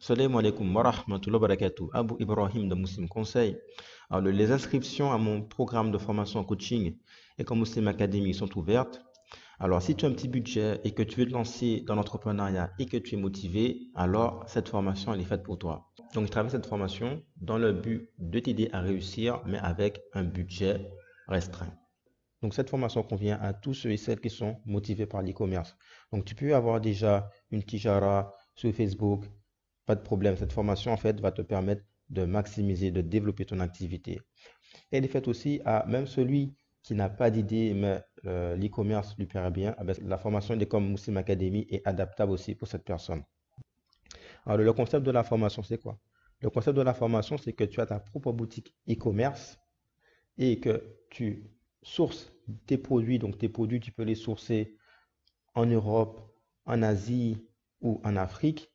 Salam alaikum wa rahmatullahi wa barakatuh. Abou Ibrahim de Muslim Conseil. Alors, les inscriptions à mon programme de formation en coaching et comme Muslim Academy sont ouvertes. Alors, si tu as un petit budget et que tu veux te lancer dans l'entrepreneuriat et que tu es motivé, alors cette formation elle est faite pour toi. Donc, je travaille cette formation dans le but de t'aider à réussir, mais avec un budget restreint. Donc, cette formation convient à tous ceux et celles qui sont motivés par l'e-commerce. Donc, tu peux avoir déjà une tijara sur Facebook, pas de problème. Cette formation, en fait, va te permettre de maximiser, de développer ton activité. Elle est faite aussi à même celui qui n'a pas d'idée, mais l'e-commerce lui paraît bien. Ah ben, la formation de comme Muslim Academy est adaptable aussi pour cette personne. Alors, le concept de la formation, c'est quoi? Le concept de la formation, c'est que tu as ta propre boutique e-commerce et que tu sources tes produits. Donc, tes produits, tu peux les sourcer en Europe, en Asie ou en Afrique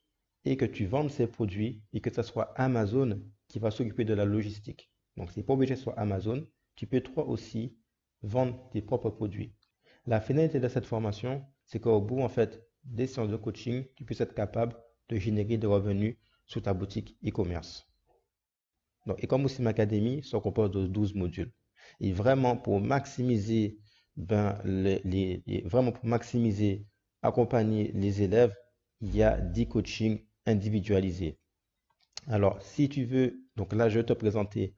et que tu vendes ces produits et que ce soit Amazon qui va s'occuper de la logistique. Donc, c'est pas obligé que ce soit Amazon. Tu peux toi aussi vendre tes propres produits. La finalité de cette formation, c'est qu'au bout, en fait, des séances de coaching, tu puisses être capable de générer des revenus sur ta boutique e-commerce. Donc, Ecom Muslim Academy se compose de 12 modules. Et vraiment pour maximiser, vraiment pour maximiser, accompagner les élèves, il y a 10 coachings individualisés. Alors, si tu veux, donc là, je vais te présenter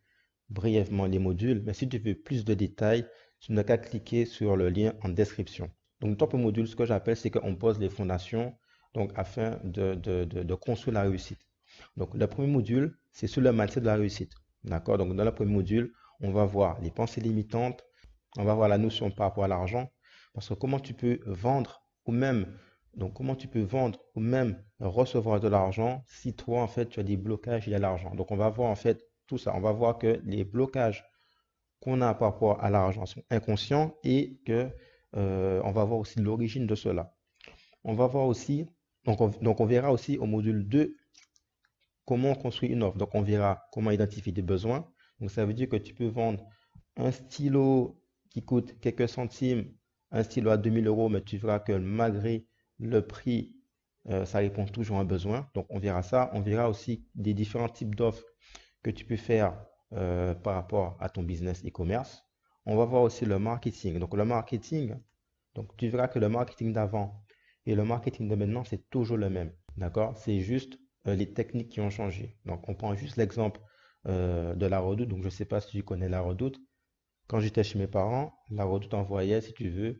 brièvement les modules, mais si tu veux plus de détails, tu n'as qu'à cliquer sur le lien en description. Donc, le top module, ce que j'appelle, c'est qu'on pose les fondations, donc afin de construire la réussite. Donc, le premier module, c'est sur le mindset de la réussite. D'accord? Donc, dans le premier module, on va voir les pensées limitantes, on va voir la notion par rapport à l'argent, parce que comment tu peux vendre ou même, donc comment tu peux vendre ou même recevoir de l'argent si toi, en fait, tu as des blocages liés à l'argent. Donc, on va voir en fait tout ça. On va voir que les blocages qu'on a par rapport à l'argent sont inconscients et que on va voir aussi l'origine de cela. On va voir aussi, donc on verra aussi au module 2 comment construire une offre. Donc, on verra comment identifier des besoins. Donc, ça veut dire que tu peux vendre un stylo qui coûte quelques centimes, un stylo à 2000 euros, mais tu verras que malgré le prix, ça répond toujours à un besoin. Donc, on verra ça. On verra aussi des différents types d'offres que tu peux faire par rapport à ton business e-commerce. On va voir aussi le marketing. Donc, le marketing, donc tu verras que le marketing d'avant et le marketing de maintenant, c'est toujours le même. D'accord? C'est juste les techniques qui ont changé. Donc, on prend juste l'exemple de la Redoute. Donc, je ne sais pas si tu connais la Redoute. Quand j'étais chez mes parents, la Redoute envoyait, si tu veux,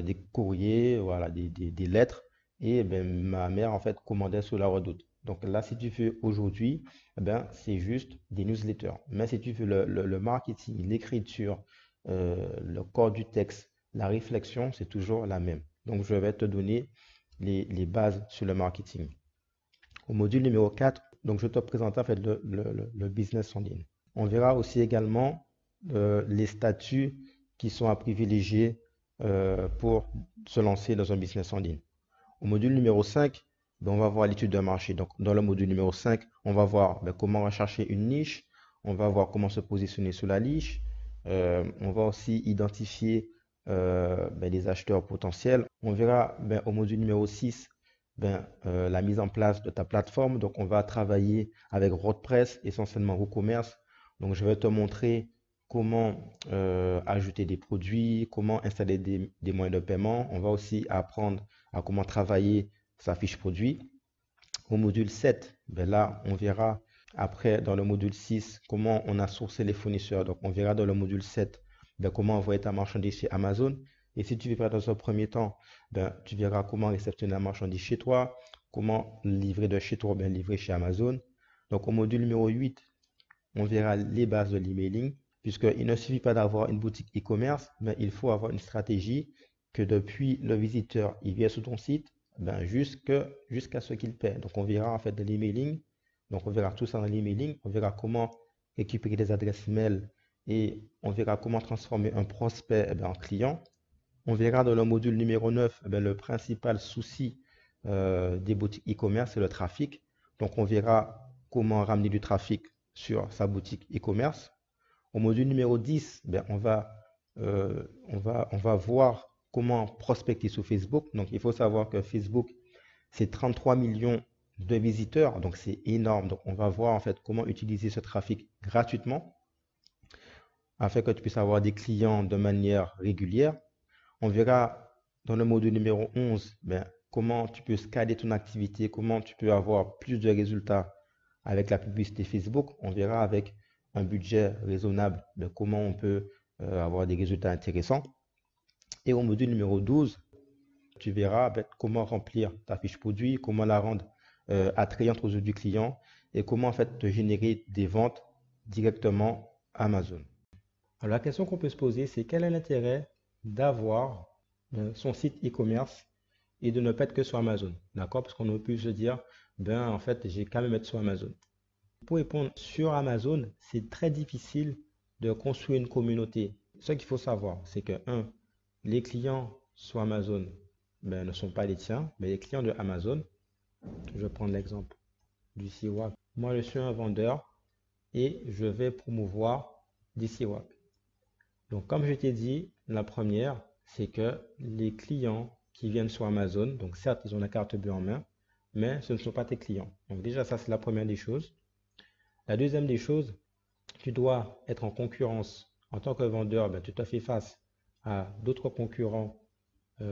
des courriers, voilà, des lettres. Et ben, ma mère, en fait, commandait sur la Redoute. Donc là, si tu veux, aujourd'hui, eh ben, c'est juste des newsletters. Mais si tu veux le marketing, l'écriture, le corps du texte, la réflexion, c'est toujours la même. Donc, je vais te donner les bases sur le marketing. Au module numéro 4, donc je te présente en fait le business en ligne. On verra aussi également les statuts qui sont à privilégier pour se lancer dans un business en ligne. Au module numéro 5, ben, on va voir l'étude de marché. Donc, dans le module numéro 5, on va voir ben, comment rechercher une niche, on va voir comment se positionner sur la niche, on va aussi identifier ben, les acheteurs potentiels. On verra ben, au module numéro 6 ben, la mise en place de ta plateforme. Donc, on va travailler avec WordPress, essentiellement WooCommerce. Donc, je vais te montrer comment ajouter des produits, comment installer des moyens de paiement. On va aussi apprendre à comment travailler sa fiche produit. Au module 7, ben là, on verra après dans le module 6 comment on a sourcé les fournisseurs. Donc, on verra dans le module 7 ben, comment envoyer ta marchandise chez Amazon. Et si tu veux faire dans un premier temps, ben, tu verras comment réceptionner la marchandise chez toi, comment livrer de chez toi, bien livrer chez Amazon. Donc, au module numéro 8, on verra les bases de l'emailing, puisqu'il ne suffit pas d'avoir une boutique e-commerce, mais il faut avoir une stratégie que depuis le visiteur, il vient sur ton site, ben jusqu'à ce qu'il paie. Donc, on verra en fait de l'emailing. Donc, on verra tout ça dans l'emailing. On verra comment récupérer des adresses mail et on verra comment transformer un prospect en client. On verra dans le module numéro 9 le principal souci des boutiques e-commerce, c'est le trafic. Donc, on verra comment ramener du trafic sur sa boutique e-commerce. Au module numéro 10, ben, on va voir comment prospecter sur Facebook. Donc, il faut savoir que Facebook, c'est 33 millions de visiteurs, donc c'est énorme. Donc on va voir en fait comment utiliser ce trafic gratuitement afin que tu puisses avoir des clients de manière régulière. On verra dans le module numéro 11 comment tu peux scaler ton activité, comment tu peux avoir plus de résultats avec la publicité Facebook. On verra avec un budget raisonnable comment on peut avoir des résultats intéressants. Et au module numéro 12, tu verras comment remplir ta fiche produit, comment la rendre attrayante aux yeux du client et comment en fait te générer des ventes directement à Amazon. Alors la question qu'on peut se poser, c'est quel est l'intérêt d'avoir son site e-commerce et de ne pas être que sur Amazon, d'accord? Parce qu'on aurait pu se dire, en fait, j'ai quand même être sur Amazon. Pour répondre sur Amazon, c'est très difficile de construire une communauté. Ce qu'il faut savoir, c'est que, les clients sur Amazon ne sont pas les tiens, mais les clients de Amazon, je vais prendre l'exemple du CWAP. Moi, je suis un vendeur et je vais promouvoir des CWAP. Donc, comme je t'ai dit, la première, c'est que les clients qui viennent sur Amazon, donc certes, ils ont la carte bleue en main, mais ce ne sont pas tes clients. Donc déjà, ça, c'est la première des choses. La deuxième des choses, tu dois être en concurrence. En tant que vendeur, tu te fais face à d'autres concurrents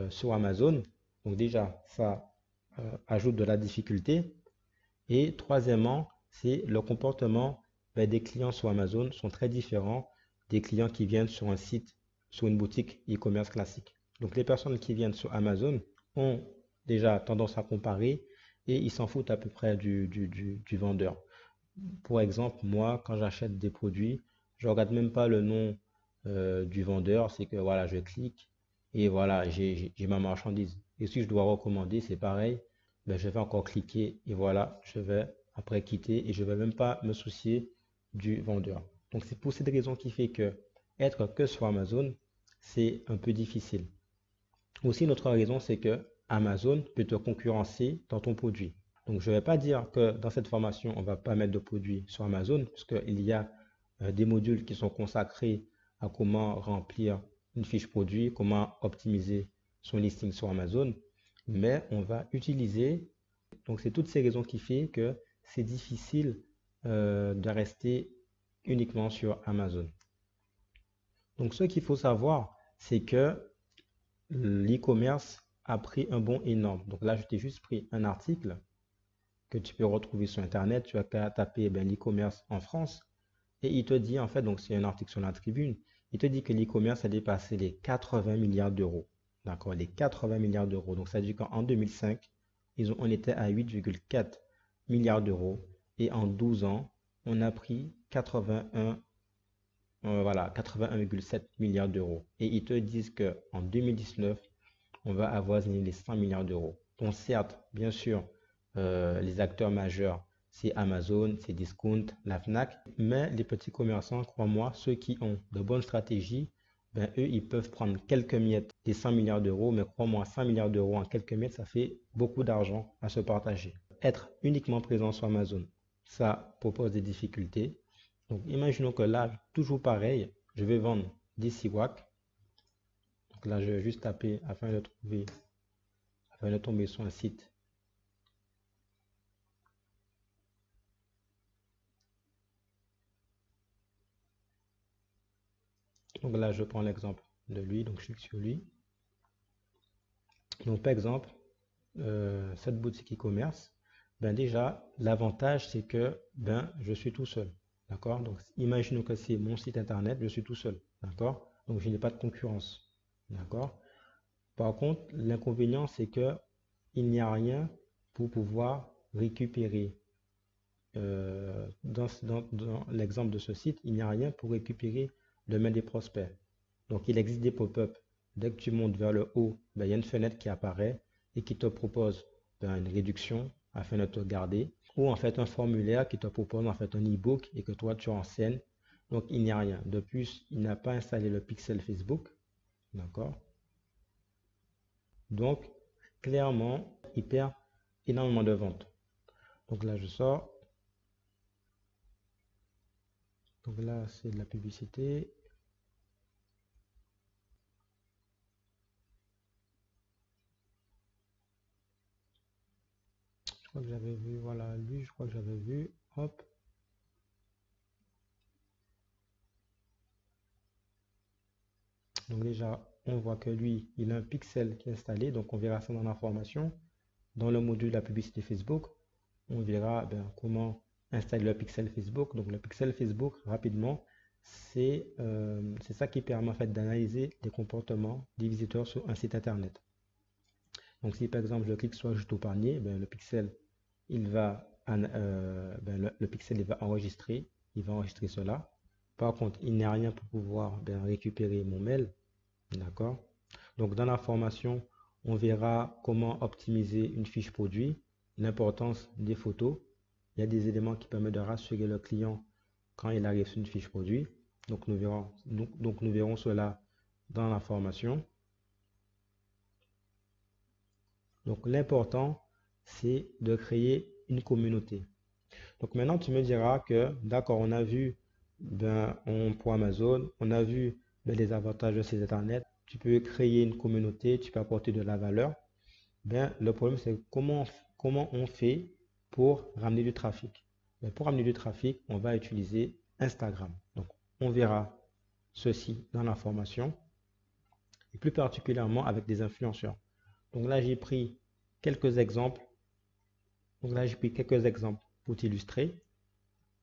sur Amazon. Donc déjà, ça ajoute de la difficulté. Et troisièmement, c'est le comportement des clients sur Amazon sont très différents des clients qui viennent sur un site, sur une boutique e-commerce classique. Donc les personnes qui viennent sur Amazon ont déjà tendance à comparer et ils s'en foutent à peu près du vendeur. Pour exemple, moi, quand j'achète des produits, je ne regarde même pas le nom du vendeur, c'est que voilà, je clique et voilà, j'ai ma marchandise. Et si je dois recommander, c'est pareil, je vais encore cliquer et voilà, je vais après quitter et je ne vais même pas me soucier du vendeur. Donc c'est pour cette raison qui fait que être que sur Amazon, c'est un peu difficile. Aussi, une autre raison, c'est que Amazon peut te concurrencer dans ton produit. Donc, je ne vais pas dire que dans cette formation, on ne va pas mettre de produits sur Amazon, puisqu'il y a des modules qui sont consacrés à comment remplir une fiche produit, comment optimiser son listing sur Amazon. Mais on va utiliser, donc c'est toutes ces raisons qui font que c'est difficile de rester uniquement sur Amazon. Donc, ce qu'il faut savoir, c'est que l'e-commerce a pris un bond énorme. Donc là, je t'ai juste pris un article que tu peux retrouver sur Internet. Tu as qu'à taper l'e-commerce en France et il te dit en fait, donc c'est un article sur la Tribune, il te dit que l'e-commerce a dépassé les 80 milliards d'euros. D'accord, les 80 milliards d'euros. Donc ça veut dire qu'en 2005, on était à 8,4 milliards d'euros et en 12 ans, on a pris 81,7 milliards d'euros. Et ils te disent qu'en 2019, on va avoisiner les 100 milliards d'euros. Donc certes, bien sûr, les acteurs majeurs, c'est Amazon, c'est Discount, la Fnac, mais les petits commerçants, crois-moi, ceux qui ont de bonnes stratégies, eux, ils peuvent prendre quelques miettes des 100 milliards d'euros, mais crois-moi, 100 milliards d'euros en quelques miettes, ça fait beaucoup d'argent à se partager. Être uniquement présent sur Amazon, ça propose des difficultés. Donc, imaginons que là, toujours pareil, je vais vendre des CWAC. Donc là, je vais juste taper afin de tomber sur un site. Donc là, je prends l'exemple de lui, donc je clique sur lui. Donc par exemple, cette boutique e-commerce, déjà, l'avantage c'est que je suis tout seul. D'accord? Donc imaginons que c'est mon site internet, je suis tout seul. D'accord? Donc je n'ai pas de concurrence. D'accord? Par contre, l'inconvénient c'est que il n'y a rien pour pouvoir récupérer. Dans l'exemple de ce site, il n'y a rien pour récupérer le mail des prospects. Donc, il existe des pop-up. Dès que tu montes vers le haut, il y a une fenêtre qui apparaît et qui te propose une réduction afin de te garder. Ou en fait un formulaire qui te propose en fait un e-book et que toi tu enseignes. Donc, il n'y a rien. De plus, il n'a pas installé le pixel Facebook. D'accord? Donc, clairement, il perd énormément de ventes. Donc là, je sors. Donc là, c'est de la publicité. Je crois que j'avais vu fois que j'avais vu. Hop. Donc déjà, on voit que lui, il a un pixel qui est installé. Donc on verra ça dans l'information. Dans le module la publicité Facebook, on verra comment installer le pixel Facebook. Donc le pixel Facebook, rapidement, c'est ça qui permet en fait d'analyser les comportements des visiteurs sur un site internet. Donc si par exemple je clique sur ajouter au panier, le pixel il va le pixel il va enregistrer cela. Par contre, il n'y a rien pour pouvoir récupérer mon mail. D'accord? Donc dans la formation, on verra comment optimiser une fiche produit, l'importance des photos. Il y a des éléments qui permettent de rassurer le client quand il arrive sur une fiche produit. Donc nous verrons cela dans la formation. Donc l'important, c'est de créer une communauté. Donc maintenant, tu me diras que, d'accord, on a vu pour Amazon, on a vu les avantages de ces Internet. Tu peux créer une communauté, tu peux apporter de la valeur. Le problème, c'est comment on fait pour ramener du trafic. Pour ramener du trafic, on va utiliser Instagram. Donc, on verra ceci dans la formation, et plus particulièrement avec des influenceurs. Donc là, j'ai pris quelques exemples. Pour t'illustrer.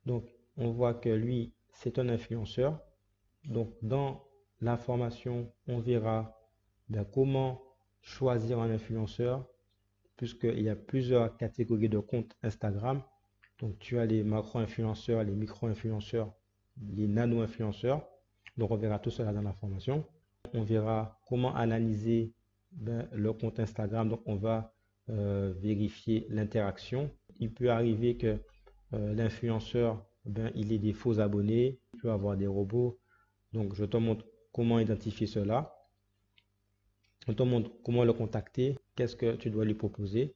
Donc, on voit que lui, c'est un influenceur. Donc, dans la formation, on verra comment choisir un influenceur, puisqu'il y a plusieurs catégories de comptes Instagram. Donc, tu as les macro-influenceurs, les micro-influenceurs, les nano-influenceurs. Donc, on verra tout cela dans la formation. On verra comment analyser le compte Instagram. Donc, on va vérifier l'interaction. Il peut arriver que l'influenceur, il ait des faux abonnés, il peut avoir des robots. Donc, je te montre comment identifier cela. Je te montre comment le contacter, qu'est-ce que tu dois lui proposer.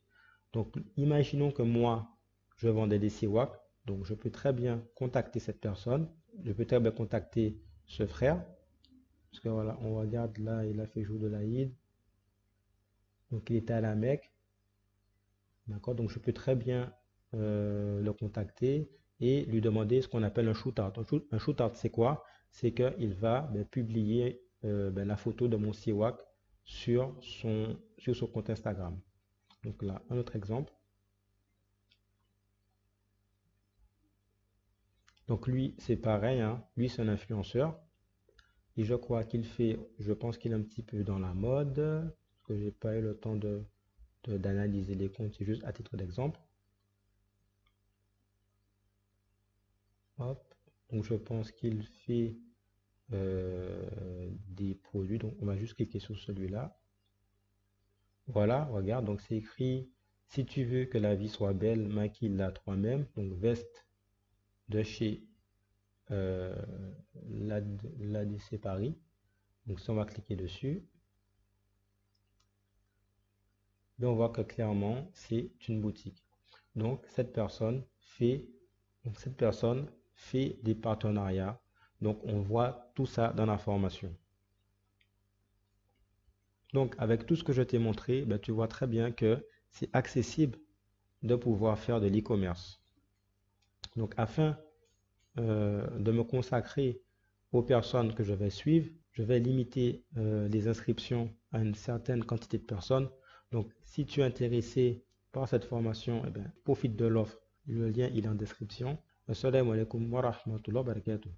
Donc, imaginons que moi, je vendais des siwak. Donc, je peux très bien contacter cette personne. Je peux très bien contacter ce frère. Parce que voilà, on regarde là, il a fait jour de l'Aïd. Donc, il était à la Mecque. D'accord, donc je peux très bien le contacter et lui demander ce qu'on appelle un shootout. Un shootout, c'est quoi? C'est qu'il va publier la photo de mon siwak sur son compte Instagram. Donc là, un autre exemple. Donc lui, c'est pareil, hein. Lui, c'est un influenceur. Et je crois je pense qu'il est un petit peu dans la mode, parce que j'ai pas eu le temps d'analyser les comptes, c'est juste à titre d'exemple. Hop. Donc je pense qu'il fait des produits. Donc on va juste cliquer sur celui-là. Voilà, regarde, donc c'est écrit: si tu veux que la vie soit belle, maquille-la toi-même. Donc veste de chez l'ADC Paris. Donc si on va cliquer dessus, on voit que clairement c'est une boutique. Donc cette personne fait des partenariats. Donc on voit tout ça dans la formation. Donc avec tout ce que je t'ai montré, tu vois très bien que c'est accessible de pouvoir faire de l'e-commerce. Donc afin de me consacrer aux personnes que je vais suivre, je vais limiter les inscriptions à une certaine quantité de personnes. Donc si tu es intéressé par cette formation, profite de l'offre. Le lien il est en description. Assalamu alaikum wa rahmatullahi wa barakatuh.